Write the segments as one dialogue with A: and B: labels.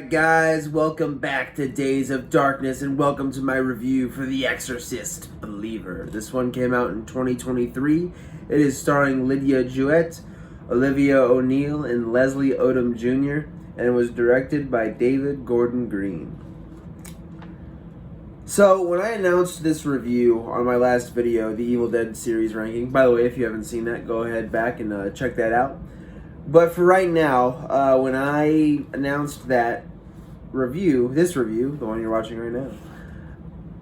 A: Alright guys, welcome back to Days of Darkness and welcome to my review for The Exorcist Believer. This one came out in 2023. It is starring Lydia Jewett, Olivia O'Neill, and Leslie Odom Jr. and it was directed by David Gordon Green. So, when I announced this review on my last video, the Evil Dead series ranking, by the way, if you haven't seen that, go ahead back and check that out. But for right now, when I announced that review, this review, the one you're watching right now,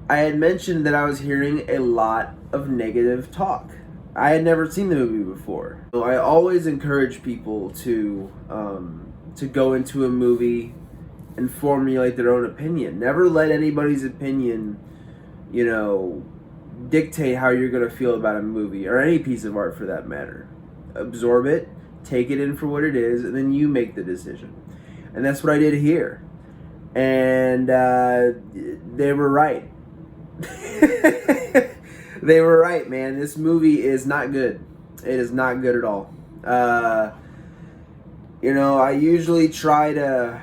A: I had mentioned that I was hearing a lot of negative talk. I had never seen the movie before. So I always encourage people to go into a movie and formulate their own opinion. Never let anybody's opinion, dictate how you're going to feel about a movie or any piece of art for that matter. Absorb it. Take it in for what it is, and then you make the decision. And that's what I did here. And they were right. They were right, man. This movie is not good. It is not good at all. I usually try to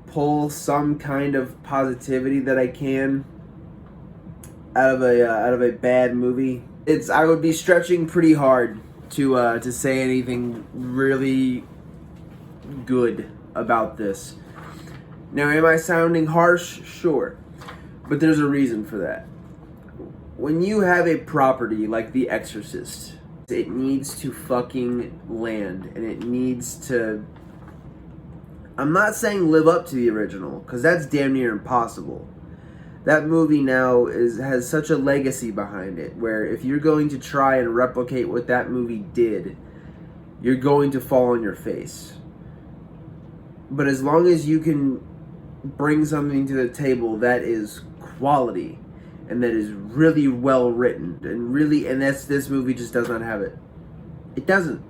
A: pull some kind of positivity that I can out of a bad movie. I would be stretching pretty hard to say anything really good about this. Now, am I sounding harsh? Sure. But there's a reason for that. When you have a property like The Exorcist, it needs to fucking land. And it needs to... I'm not saying live up to the original, because that's damn near impossible. That movie now has such a legacy behind it, where if you're going to try and replicate what that movie did, you're going to fall on your face. But as long as you can bring something to the table that is quality, and that is really well written, and this movie just does not have it. It doesn't.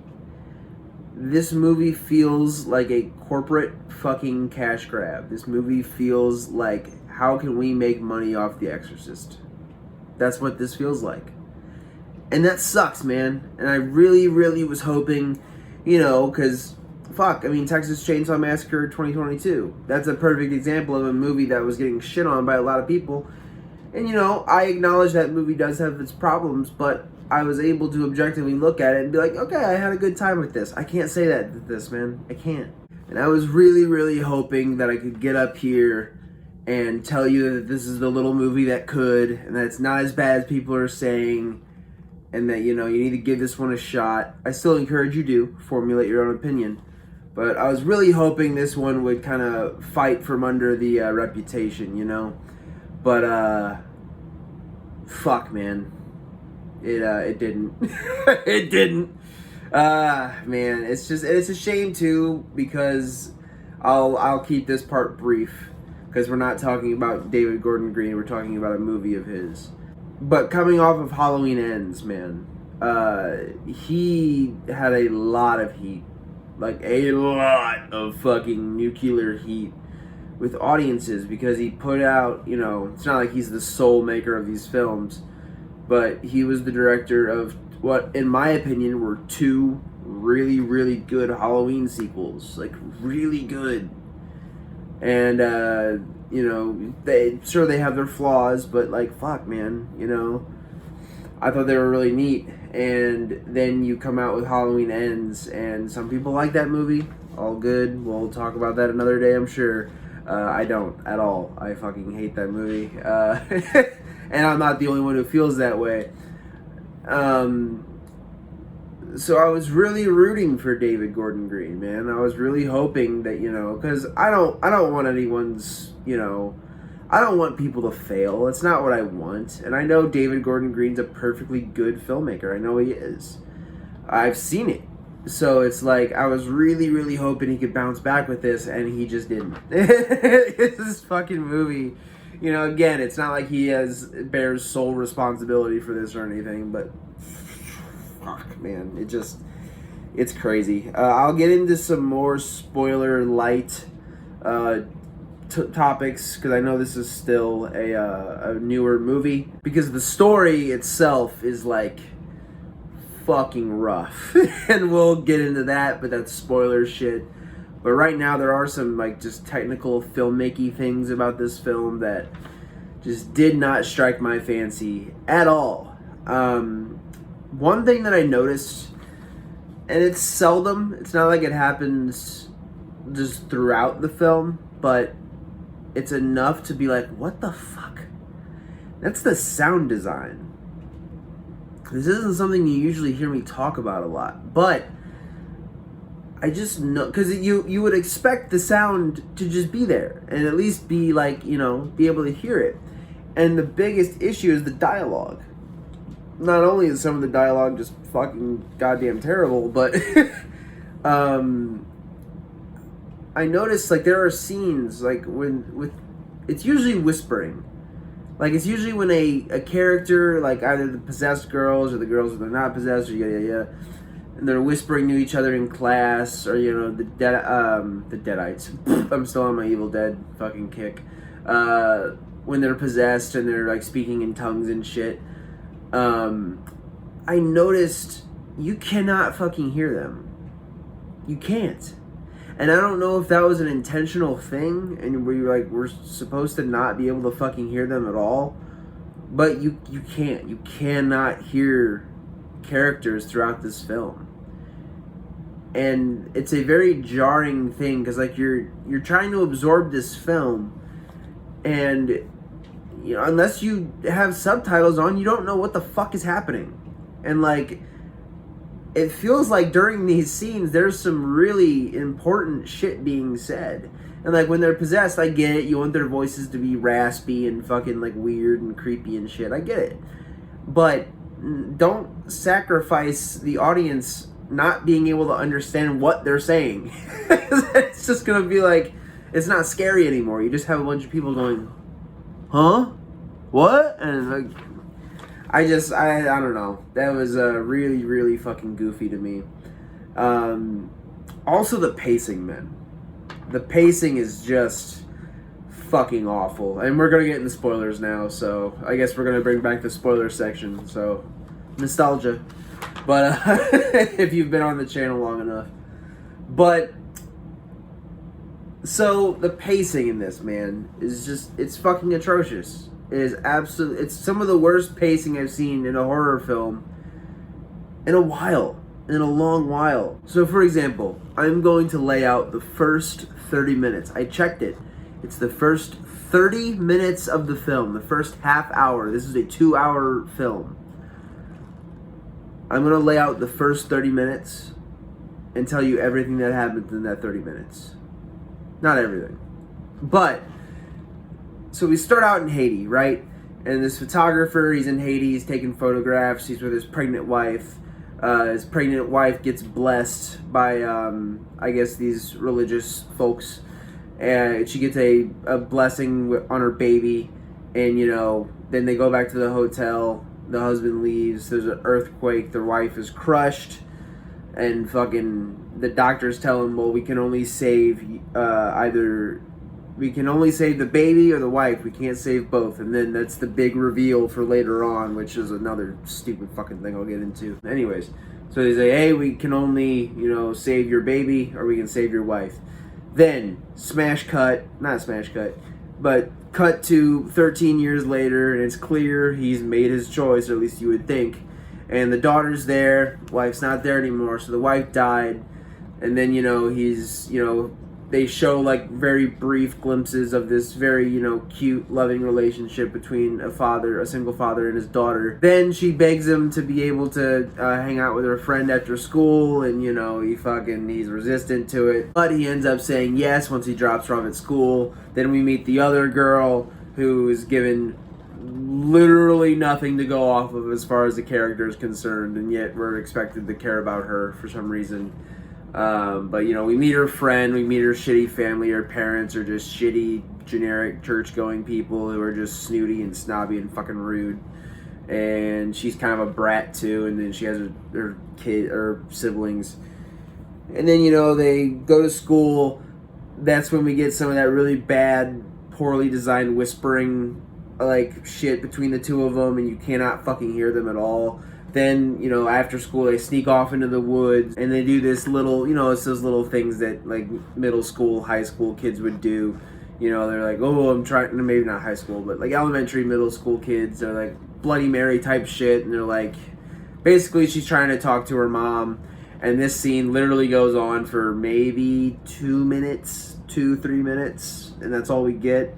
A: This movie feels like a corporate fucking cash grab. This movie feels like, how can we make money off The Exorcist? That's what this feels like. And that sucks, man. And I really, really was hoping, because, Texas Chainsaw Massacre 2022. That's a perfect example of a movie that was getting shit on by a lot of people. And, I acknowledge that movie does have its problems, but I was able to objectively look at it and be like, okay, I had a good time with this. I can't say that with this, man. I can't. And I was really, really hoping that I could get up here and tell you that this is the little movie that could, and that it's not as bad as people are saying, and that, you need to give this one a shot. I still encourage you to formulate your own opinion, but I was really hoping this one would kind of fight from under the reputation, but, fuck, man. It didn't. It didn't. Man, it's a shame, too, because I'll keep this part brief. Because we're not talking about David Gordon Green, we're talking about a movie of his. But coming off of Halloween Ends, man, he had a lot of heat. Like, a lot of fucking nuclear heat with audiences, because he put out, it's not like he's the sole maker of these films, but he was the director of what, in my opinion, were two really, really good Halloween sequels. Like, really good. And, they have their flaws, but, fuck, man, I thought they were really neat. And then you come out with Halloween Ends, and some people like that movie. All good. We'll talk about that another day, I'm sure. I don't, at all. I fucking hate that movie. And I'm not the only one who feels that way. So I was really rooting for David Gordon Green, man. I was really hoping that, because I don't want anyone's, I don't want people to fail. It's not what I want. And I know David Gordon Green's a perfectly good filmmaker. I know he is. I've seen it. So it's like, I was really, really hoping he could bounce back with this, and he just didn't. This fucking movie, again, it's not like he bears sole responsibility for this or anything, but fuck, man, it's crazy. I'll get into some more spoiler light topics, because I know this is still a newer movie, because the story itself is fucking rough. And we'll get into that, but that's spoiler shit. But right now there are some like just technical filmmaking things about this film that just did not strike my fancy at all. One thing that I noticed, and it's seldom, it's not like it happens just throughout the film, but it's enough to be like, what the fuck? That's the sound design. This isn't something you usually hear me talk about a lot, but I just know, because you would expect the sound to just be there and at least be like, you know, be able to hear it. And the biggest issue is the dialogue. Not only is some of the dialogue just fucking goddamn terrible, but I noticed like there are scenes like it's usually whispering. Like it's usually when a character, like either the possessed girls or the girls that are not possessed, or and they're whispering to each other in class, or you know the Deadites. I'm still on my Evil Dead fucking kick. When they're possessed and they're like speaking in tongues and shit. I noticed you cannot fucking hear them. You can't. And I don't know if that was an intentional thing and we're supposed to not be able to fucking hear them at all. But you can't. You cannot hear characters throughout this film. And it's a very jarring thing because like you're trying to absorb this film, and you know, unless you have subtitles on, you don't know what the fuck is happening. And like it feels like during these scenes there's some really important shit being said. And like when they're possessed, I get it, you want their voices to be raspy and fucking like weird and creepy and shit. I get it. But don't sacrifice the audience not being able to understand what they're saying. It's just gonna be like, it's not scary anymore. You just have a bunch of people going, huh? What? And like, I don't know. That was really, really fucking goofy to me. Also the pacing, man. The pacing is just fucking awful. And we're gonna get into spoilers now, so I guess we're gonna bring back the spoiler section. So, nostalgia. But if you've been on the channel long enough. But so the pacing in this, man, is just, it's fucking atrocious. It is absolutely, it's some of the worst pacing I've seen in a horror film in a while, in a long while. So for example, I'm going to lay out the first 30 minutes. I checked it. It's the first 30 minutes of the film, the first half hour. This is a 2-hour film. I'm going to lay out the first 30 minutes and tell you everything that happens in that 30 minutes. Not everything. But, so we start out in Haiti, right? And this photographer, he's in Haiti, he's taking photographs, he's with his pregnant wife. His pregnant wife gets blessed by, I guess, these religious folks. And she gets a blessing on her baby. And, you know, then they go back to the hotel. The husband leaves. There's an earthquake. Their wife is crushed. And fucking the doctors tell him, well, we can only save we can only save the baby or the wife. We can't save both. And then that's the big reveal for later on, which is another stupid fucking thing I'll get into. Anyways, so they say, hey, we can only, you know, save your baby or we can save your wife. Then, but cut to 13 years later, and it's clear he's made his choice, or at least you would think. And the daughter's there, wife's not there anymore, so the wife died. And then, you know, he's, you know, they show like very brief glimpses of this very, you know, cute, loving relationship between a single father and his daughter. Then she begs him to be able to hang out with her friend after school, and, you know, he's resistant to it. But he ends up saying yes once he drops her off at school. Then we meet the other girl who is given literally nothing to go off of as far as the character is concerned, and yet we're expected to care about her for some reason. But, you know, we meet her friend, we meet her shitty family. Her parents are just shitty, generic, church-going people who are just snooty and snobby and fucking rude. And she's kind of a brat, too, and then she has her siblings. And then, you know, they go to school. That's when we get some of that really bad, poorly designed whispering, like, shit between the two of them, and you cannot fucking hear them at all. Then, after school they sneak off into the woods and they do this little, it's those little things that like middle school, high school kids would do. They're like, oh, I'm trying, maybe not high school, but like elementary, middle school kids are like Bloody Mary type shit. And they're like, basically she's trying to talk to her mom. And this scene literally goes on for maybe 2 minutes, 2-3 minutes. And that's all we get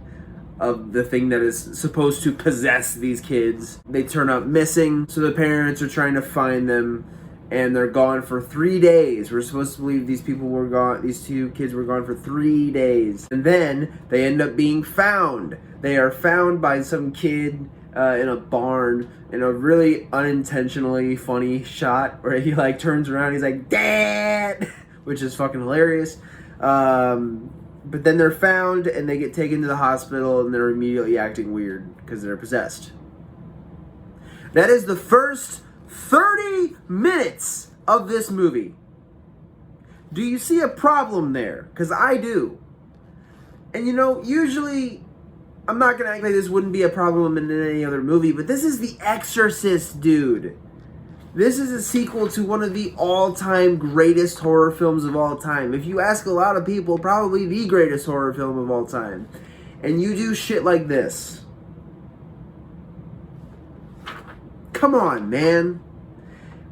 A: of the thing that is supposed to possess these kids. They turn up missing, so the parents are trying to find them, and they're gone for 3 days. We're supposed to believe these people were gone, these 2 kids were gone for 3 days. And then they end up being found. They are found by some kid in a barn in a really unintentionally funny shot where he like turns around, he's like, "Dad!" which is fucking hilarious. But then they're found and they get taken to the hospital and they're immediately acting weird because they're possessed. That is the first 30 minutes of this movie. Do you see a problem there? Because I do. And usually I'm not going to act like this wouldn't be a problem in any other movie, but this is The Exorcist, dude. This is a sequel to one of the all-time greatest horror films of all time. If you ask a lot of people, probably the greatest horror film of all time. And you do shit like this. Come on, man.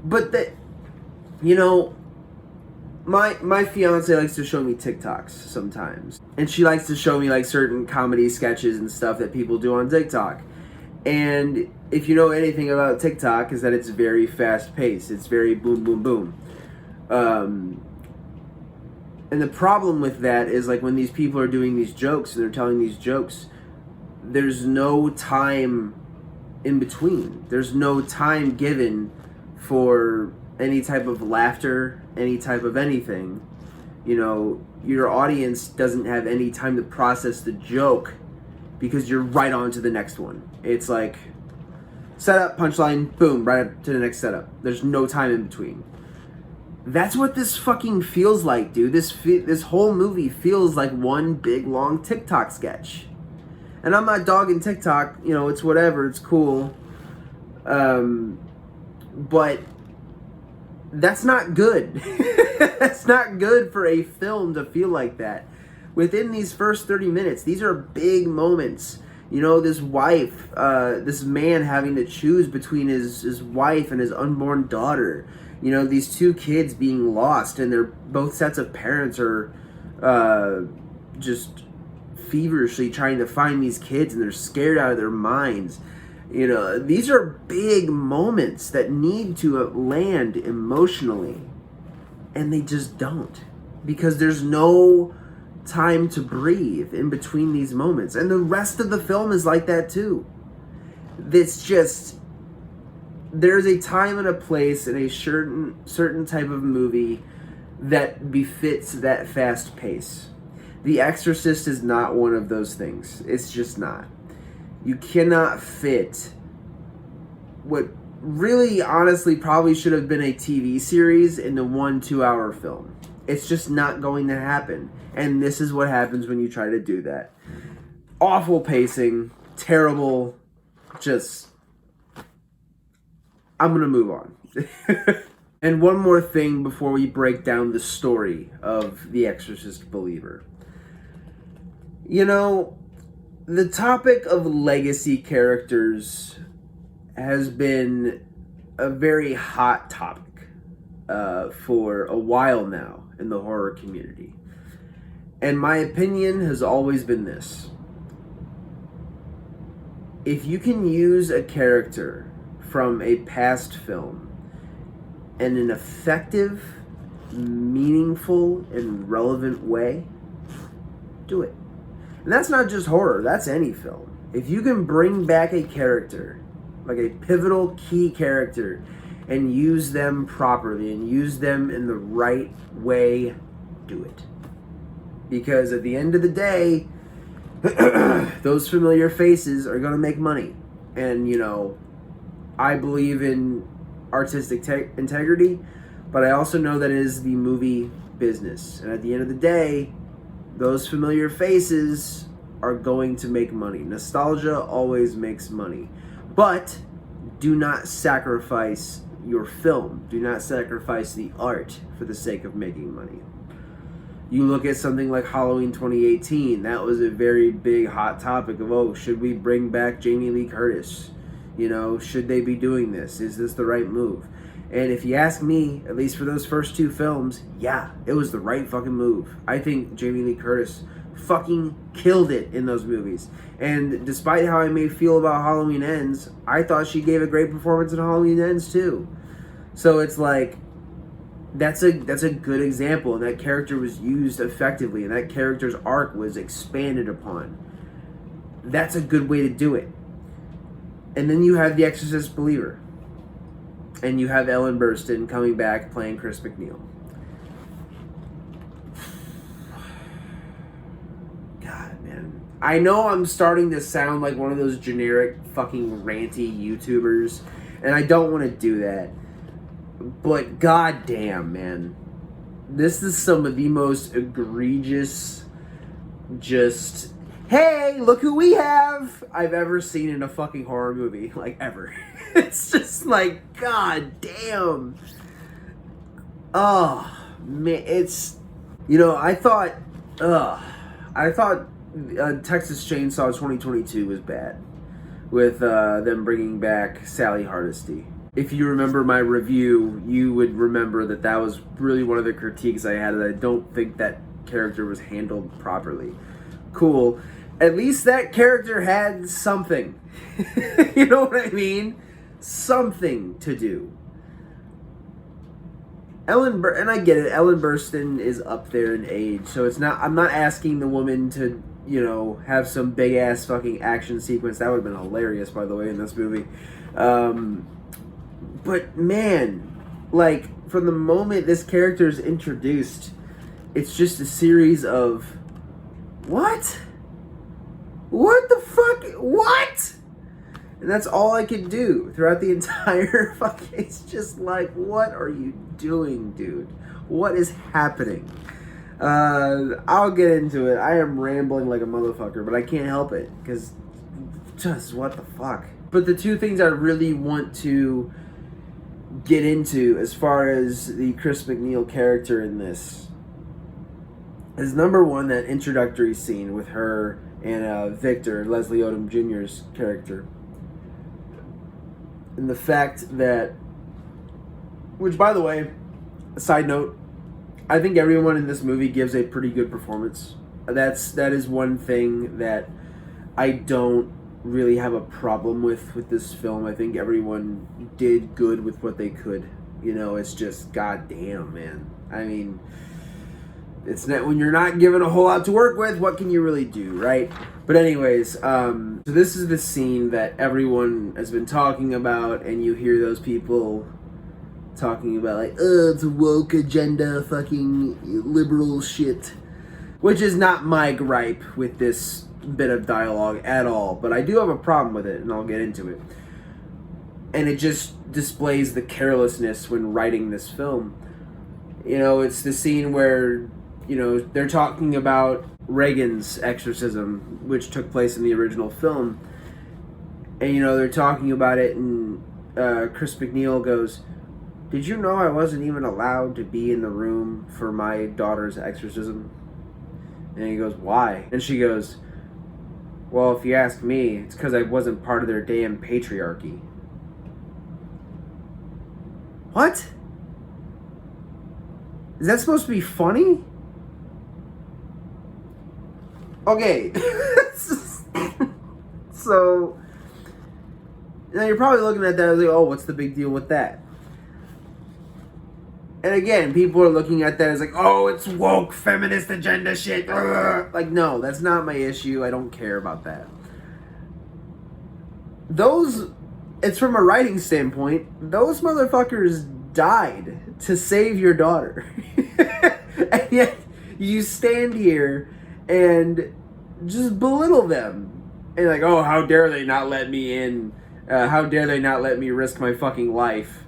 A: But my fiance likes to show me TikToks sometimes. And she likes to show me like certain comedy sketches and stuff that people do on TikTok. And if you know anything about TikTok, is that it's very fast-paced. It's very boom, boom, boom. And the problem with that is like when these people are doing these jokes and they're telling these jokes, there's no time in between. There's no time given for any type of laughter, any type of anything. Your audience doesn't have any time to process the joke because you're right on to the next one. It's like setup, punchline, boom, right up to the next setup. There's no time in between. That's what this fucking feels like, dude. This whole movie feels like one big long TikTok sketch. And I'm not dogging TikTok, it's whatever, it's cool. But that's not good. That's not good for a film to feel like that. Within these first 30 minutes, these are big moments. This wife, this man having to choose between his wife and his unborn daughter. These 2 kids being lost, and both sets of parents are just feverishly trying to find these kids, and they're scared out of their minds. These are big moments that need to land emotionally, and they just don't, because there's no time to breathe in between these moments. And the rest of the film is like that too. It's just, there's a time and a place in a certain type of movie that befits that fast pace. The Exorcist is not one of those things. It's just not. You cannot fit what really honestly probably should have been a TV series into 1 2-hour film. It's just not going to happen. And this is what happens when you try to do that. Awful pacing, terrible, just... I'm going to move on. And one more thing before we break down the story of The Exorcist Believer. The topic of legacy characters has been a very hot topic for a while now in the horror community. And my opinion has always been this. If you can use a character from a past film in an effective, meaningful, and relevant way, do it. And that's not just horror, that's any film. If you can bring back a character, like a pivotal key character, and use them properly and use them in the right way, do it. Because at the end of the day, those familiar faces are going to make money. And, I believe in artistic integrity, but I also know that it is the movie business. And at the end of the day, those familiar faces are going to make money. Nostalgia always makes money. But do not sacrifice your film. Do not sacrifice the art for the sake of making money. You look at something like Halloween 2018, that was a very big hot topic of, oh, should we bring back Jamie Lee Curtis? You know, should they be doing this? Is this the right move? And if you ask me, at least for those first two films, yeah, it was the right fucking move. I think Jamie Lee Curtis fucking killed it in those movies. And despite how I may feel about Halloween Ends, I thought she gave a great performance in Halloween Ends too. So it's like, that's a good example, and that character was used effectively, and that character's arc was expanded upon. That's a good way to do it. And then you have the Exorcist believer, and you have Ellen Burstyn coming back playing Chris McNeil. God, man. I know I'm starting to sound like one of those generic fucking ranty YouTubers, and I don't want to do that. But goddamn, man, this is some of the most egregious, just, hey, look who we have, I've ever seen in a fucking horror movie, like, ever. It's just like, goddamn. Oh, man, it's, you know, I thought Texas Chainsaw 2022 was bad, with them bringing back Sally Hardesty. If you remember my review, you would remember that that was really one of the critiques I had, that I don't think that character was handled properly. Cool. At least that character had something. You know what I mean? Something to do. And I get it, Ellen Burstyn is up there in age, so it's not, I'm not asking the woman to, you know, have some big ass fucking action sequence. That would have been hilarious, by the way, in this movie. But man, like, from the moment this character is introduced, it's just a series of, what? What the fuck? What? And that's all I could do throughout the entire fucking, it's just like, what are you doing, dude? What is happening? I'll get into it. I am rambling like a motherfucker, but I can't help it, because just what the fuck? But the two things I really want to get into as far as the Chris McNeil character in this is, number one, that introductory scene with her and Victor, Leslie Odom Jr.'s character. And the fact that, which, by the way, a side note, I think everyone in this movie gives a pretty good performance. That is one thing that I don't really have a problem with this film. I think everyone did good with what they could. You know, it's just, goddamn, man. I mean, it's not, when you're not given a whole lot to work with, what can you really do, right? But anyways, so this is the scene that everyone has been talking about, and you hear those people talking about, like, oh, it's a woke agenda, fucking liberal shit. Which is not my gripe with this bit of dialogue at all, but I do have a problem with it, and I'll get into it. And it just displays the carelessness when writing this film. You know, it's the scene where, you know, they're talking about Reagan's exorcism, which took place in the original film, and, you know, they're talking about it, and Chris McNeil goes, did you know I wasn't even allowed to be in the room for my daughter's exorcism? And he goes, why? And she goes, well, if you ask me, it's because I wasn't part of their damn patriarchy. What? Is that supposed to be funny? Okay. So, now you're probably looking at that as like, oh, what's the big deal with that? And again, people are looking at that as like, oh, it's woke feminist agenda shit. Ugh. Like, no, that's not my issue. I don't care about that. It's from a writing standpoint, those motherfuckers died to save your daughter. And yet, you stand here and just belittle them. And like, oh, how dare they not let me in? How dare they not let me risk my fucking life?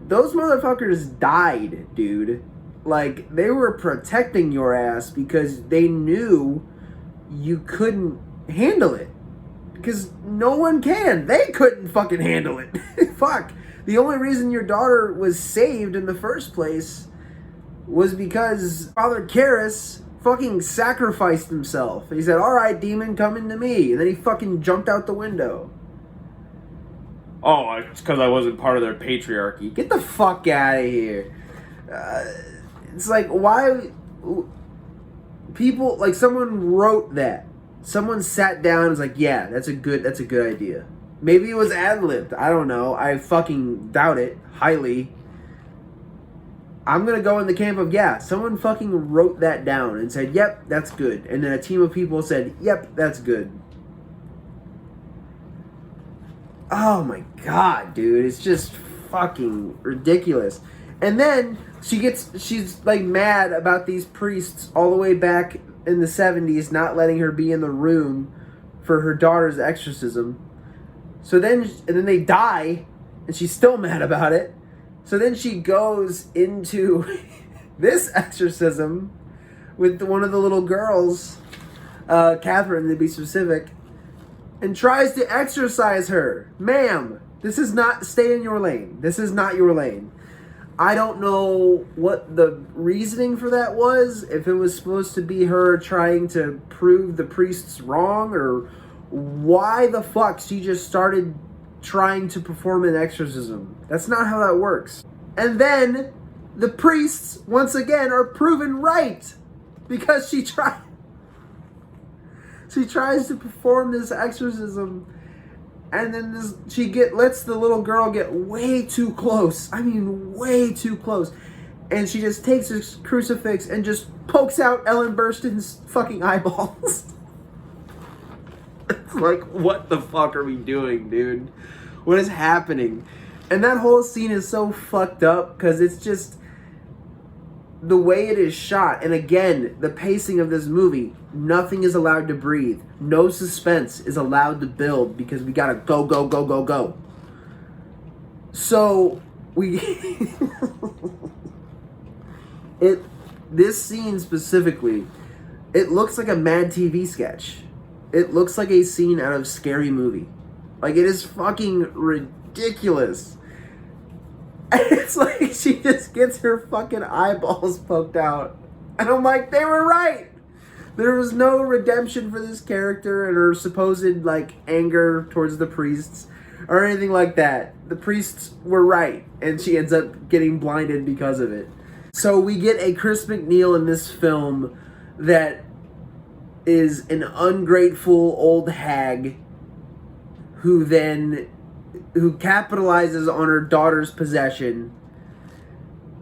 A: Those motherfuckers died, dude. Like, they were protecting your ass because they knew you couldn't handle it. Because no one can. They couldn't fucking handle it. Fuck. The only reason your daughter was saved in the first place was because Father Karras fucking sacrificed himself. He said, "Alright, demon, come into me." And then he fucking jumped out the window. Oh, it's because I wasn't part of their patriarchy. Get the fuck out of here. It's like, why... People, like, someone wrote that. Someone sat down and was like, yeah, that's a good idea. Maybe it was ad-libbed. I don't know. I fucking doubt it. Highly. I'm going to go in the camp of, yeah, someone fucking wrote that down and said, yep, that's good. And then a team of people said, yep, that's good. Oh my god, dude. It's just fucking ridiculous. And then she's like mad about these priests all the way back in the 70s not letting her be in the room for her daughter's exorcism. So then, and then they die, and she's still mad about it. So then she goes into this exorcism with one of the little girls, Catherine to be specific, and tries to exorcise her. Ma'am, this is not, stay in your lane. This is not your lane. I don't know what the reasoning for that was, if it was supposed to be her trying to prove the priests wrong, or why the fuck she just started trying to perform an exorcism. That's not how that works. And then the priests, once again, are proven right because she tries to perform this exorcism, and then she lets the little girl get way too close. I mean, way too close. And she just takes a crucifix and just pokes out Ellen Burstyn's fucking eyeballs. It's like, what the fuck are we doing, dude? What is happening? And that whole scene is so fucked up because it's just the way it is shot. And again, the pacing of this movie, nothing is allowed to breathe. No suspense is allowed to build because we gotta go, go, go, go, go. So this scene specifically, it looks like a Mad TV sketch. It looks like a scene out of Scary Movie. Like, it is fucking ridiculous. And it's like she just gets her fucking eyeballs poked out. And I'm like, they were right. There was no redemption for this character and her supposed, like, anger towards the priests or anything like that. The priests were right, and she ends up getting blinded because of it. So we get a Chris McNeil in this film that is an ungrateful old hag who capitalizes on her daughter's possession,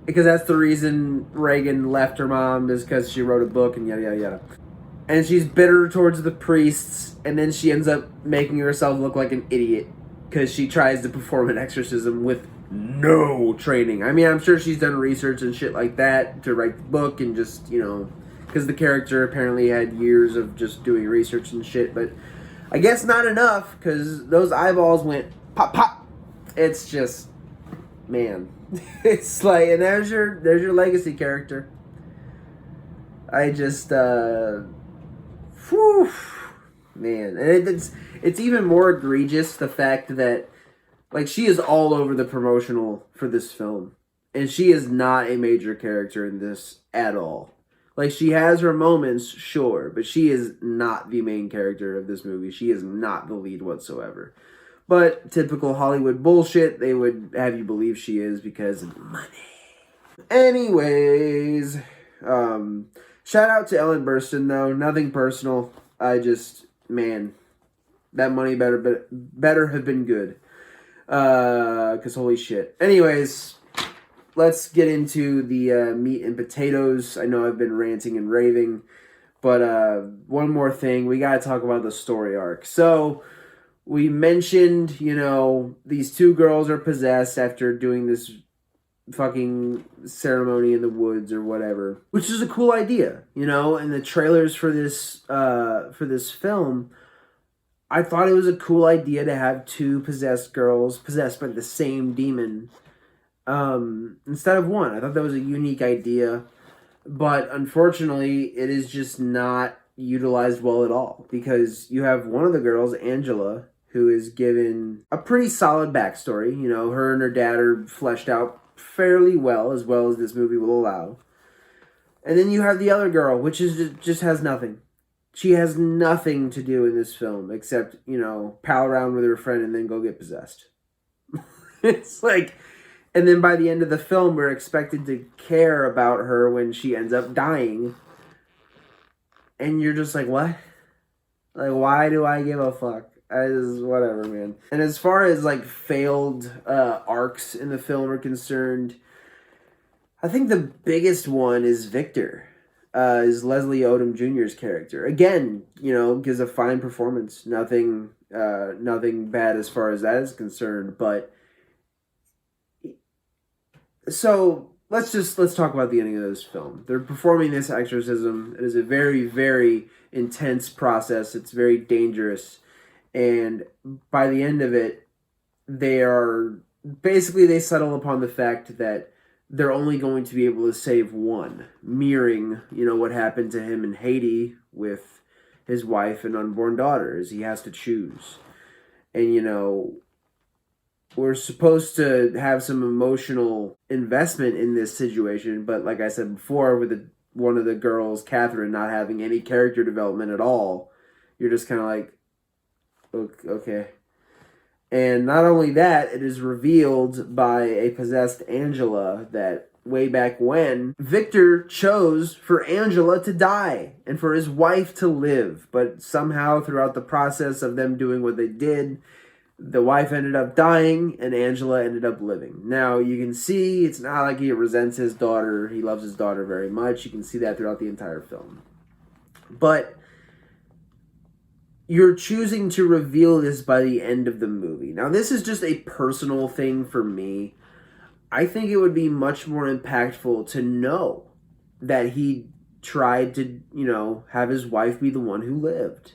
A: because that's the reason Reagan left her mom, is because she wrote a book and yada yada yada. And she's bitter towards the priests, and then she ends up making herself look like an idiot because she tries to perform an exorcism with no training. I mean, I'm sure she's done research and shit like that to write the book, and just, you know, because the character apparently had years of just doing research and shit, but I guess not enough, because those eyeballs went pop, pop. It's just, man. It's like, and there's your legacy character. I just, whew, man. And it's even more egregious, the fact that, like, she is all over the promotional for this film. And she is not a major character in this at all. Like, she has her moments, sure, but she is not the main character of this movie. She is not the lead whatsoever. But typical Hollywood bullshit, they would have you believe she is because of money. Anyways, shout out to Ellen Burstyn, though. Nothing personal. I just, man, that money better have been good. Because holy shit. Anyways, let's get into the meat and potatoes. I know I've been ranting and raving, but one more thing. We got to talk about the story arc. So, we mentioned, you know, these two girls are possessed after doing this fucking ceremony in the woods or whatever, which is a cool idea, you know. And the trailers for this film, I thought it was a cool idea to have two possessed girls possessed by the same demon instead of one. I thought that was a unique idea, but unfortunately it is just not utilized well at all, because you have one of the girls, Angela, who is given a pretty solid backstory. You know, her and her dad are fleshed out fairly well as this movie will allow. And then you have the other girl, which is just has nothing. She has nothing to do in this film except, you know, pal around with her friend and then go get possessed. It's like, and then by the end of the film, we're expected to care about her when she ends up dying. And you're just like, what? Like, why do I give a fuck? Whatever, man. And as far as, like, failed arcs in the film are concerned, I think the biggest one is Victor. Is Leslie Odom Jr.'s character. Again, you know, gives a fine performance. Nothing bad as far as that is concerned. But so let's talk about the ending of this film. They're performing this exorcism. It is a very, very intense process. It's very dangerous, and by the end of it, they settle upon the fact that they're only going to be able to save one, mirroring, you know, what happened to him in Haiti with his wife and unborn daughters. He has to choose. And, you know, we're supposed to have some emotional investment in this situation, but like I said before, with one of the girls, Catherine, not having any character development at all, you're just kind of like, okay. And not only that, it is revealed by a possessed Angela that way back when, Victor chose for Angela to die and for his wife to live. But somehow throughout the process of them doing what they did, the wife ended up dying and Angela ended up living. Now, you can see it's not like he resents his daughter. He loves his daughter very much. You can see that throughout the entire film. But you're choosing to reveal this by the end of the movie. Now, this is just a personal thing for me. I think it would be much more impactful to know that he tried to, you know, have his wife be the one who lived.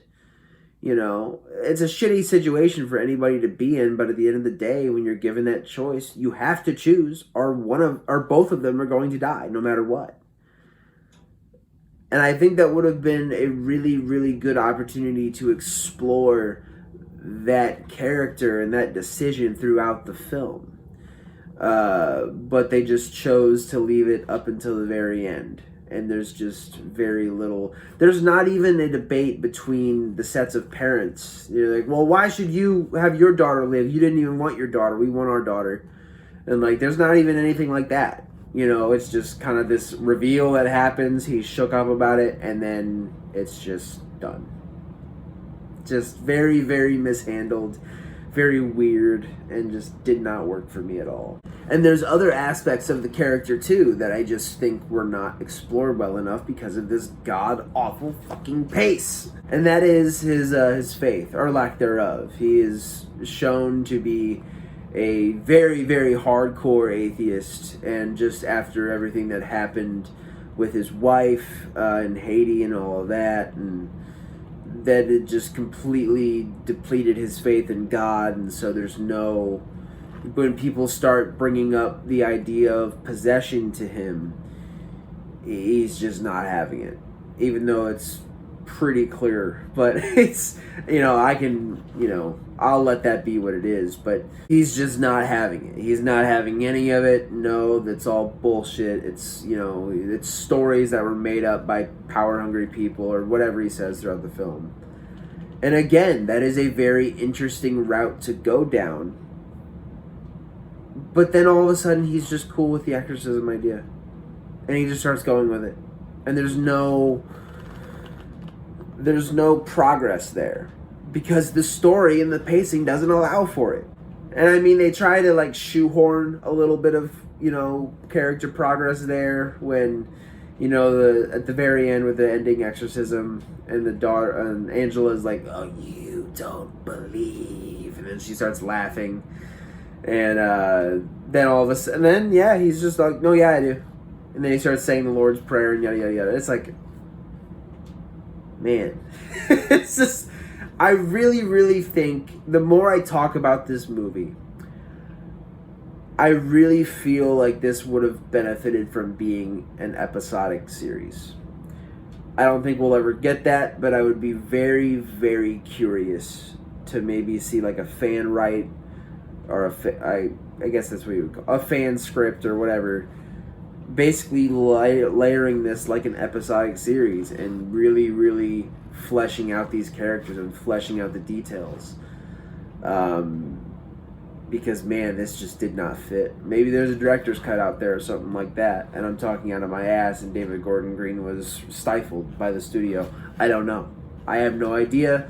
A: You know, it's a shitty situation for anybody to be in, but at the end of the day, when you're given that choice, you have to choose, or both of them are going to die, no matter what. And I think that would have been a really, really good opportunity to explore that character and that decision throughout the film. But they just chose to leave it up until the very end. And there's just very little. There's not even a debate between the sets of parents. You're like, well, why should you have your daughter live? You didn't even want your daughter. We want our daughter. And like, there's not even anything like that. You know, it's just kind of this reveal that happens. He's shook up about it, and then it's just done. Just very, very mishandled, very weird, and just did not work for me at all. And there's other aspects of the character, too, that I just think were not explored well enough because of this god-awful fucking pace. And that is his faith, or lack thereof. He is shown to be a very, very hardcore atheist, and just after everything that happened with his wife in Haiti and all of that, and that it just completely depleted his faith in God, and so there's no... When people start bringing up the idea of possession to him, he's just not having it, even though it's pretty clear. But it's, you know, I'll let that be what it is, but he's just not having it. He's not having any of it. No, that's all bullshit. It's, you know, it's stories that were made up by power-hungry people, or whatever he says throughout the film. And again, that is a very interesting route to go down. But then all of a sudden, he's just cool with the exorcism idea. And he just starts going with it. And there's no progress there. Because the story and the pacing doesn't allow for it. And I mean, they try to like shoehorn a little bit of, you know, character progress there when, you know, at the very end with the ending exorcism, and the daughter, and Angela's like, oh, you don't believe. And then she starts laughing. And then all of a sudden, and then, yeah, he's just like, no, yeah, I do. And then he starts saying the Lord's Prayer and yada, yada, yada. It's like, man, it's just, I really, really think the more I talk about this movie, I really feel like this would have benefited from being an episodic series. I don't think we'll ever get that, but I would be very, very curious to maybe see like a fan write, or I guess that's what you would call a fan script or whatever, basically layering this like an episodic series and really, really fleshing out these characters and fleshing out the details. Because man, this just did not fit. Maybe there's a director's cut out there or something like that, and I'm talking out of my ass, and David Gordon Green was stifled by the studio. I don't know. I have no idea.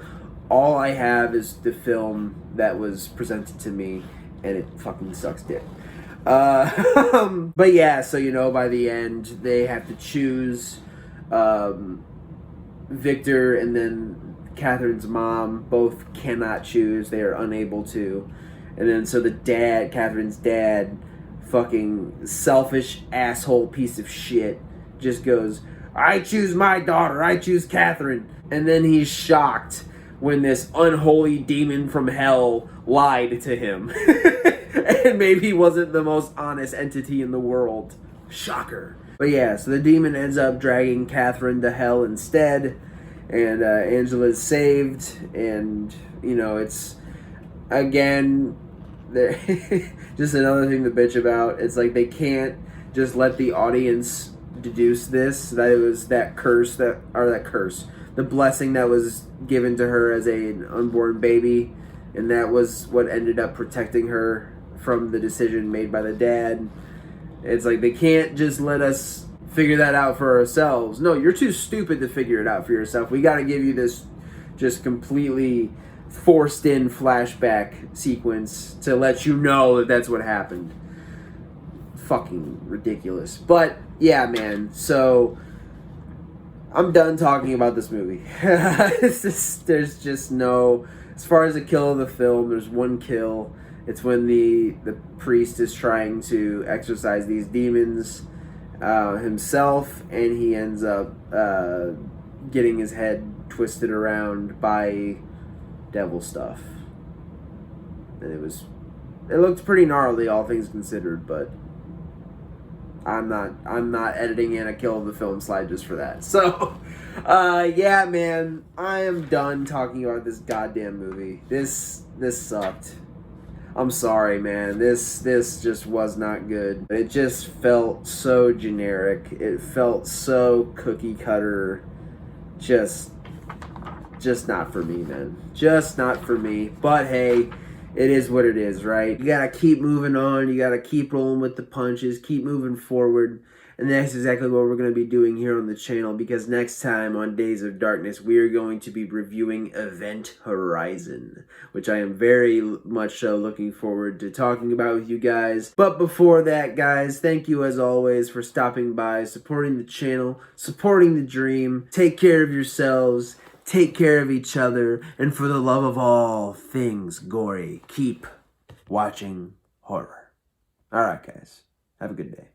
A: All I have is the film that was presented to me, and it fucking sucks dick. But yeah, so you know, by the end, they have to choose Victor and then Catherine's mom both cannot choose. They are unable to. And then so the dad, Catherine's dad, fucking selfish asshole piece of shit, just goes, I choose my daughter, I choose Catherine. And then he's shocked when this unholy demon from hell lied to him. And maybe he wasn't the most honest entity in the world. Shocker. But yeah, so the demon ends up dragging Catherine to hell instead. And Angela's saved. And, you know, it's, again, just another thing to bitch about. It's like they can't just let the audience deduce this, that it was that curse, the blessing that was given to her as an unborn baby, and that was what ended up protecting her from the decision made by the dad. It's like they can't just let us figure that out for ourselves. No, you're too stupid to figure it out for yourself. We got to give you this just completely forced in flashback sequence to let you know that that's what happened. Fucking ridiculous. But yeah, man, so I'm done talking about this movie. There's just no, as far as the kill of the film, there's one kill. It's when the priest is trying to exorcise these demons himself, and he ends up getting his head twisted around by devil stuff. And it looked pretty gnarly, all things considered, but I'm not editing in a kill of the film slide just for that. So yeah, man, I am done talking about this goddamn movie. This sucked. I'm sorry, man. This just was not good. It just felt so generic. It felt so cookie cutter. Just not for me, man. Just not for me. But hey, it is what it is, right? You gotta keep moving on. You gotta keep rolling with the punches. Keep moving forward. And that's exactly what we're going to be doing here on the channel, because next time on Days of Darkness, we are going to be reviewing Event Horizon, which I am very much looking forward to talking about with you guys. But before that, guys, thank you as always for stopping by, supporting the channel, supporting the dream. Take care of yourselves, take care of each other, and for the love of all things gory, keep watching horror. Alright, guys. Have a good day.